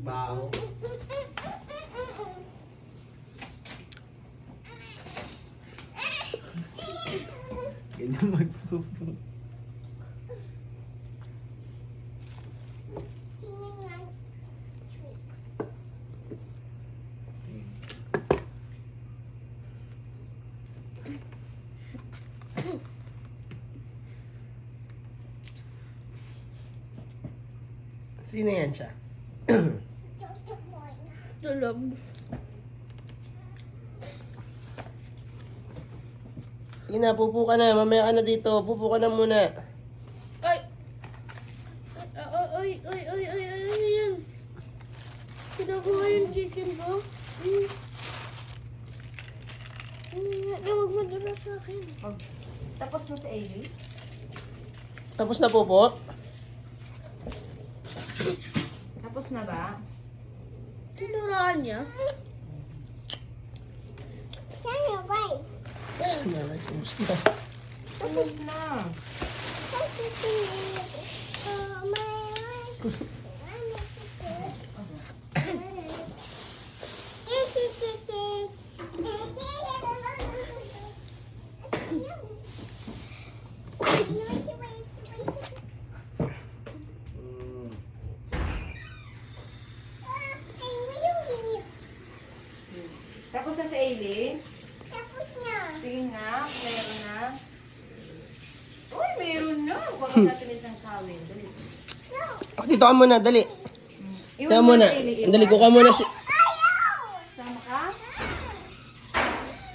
Baho. Ganyan magpupo. Sino yan siya? Tulog. Sige na, pupo ka na. Mamaya ka na dito. Pupo ka na muna. Ay! Ay, ay, ay, ay, ay, ay, ay, yan. Pinakuha yung chicken ko. Huwag madala sa akin. Tapos na si Ailey? Tapos na, pupo? Tapos na ba? Tinuraan niya. Sige na, tapos na. Tapos na. Tapos na si Ailey? Sige nga, meron na. Uy, meron na. Huwag ka natin isang kawin. Dali. Ako dito ka muna, dali. Iwan Kaya mo muna. si Ailey, iwan. Dali, kuka muna si... Sama ka?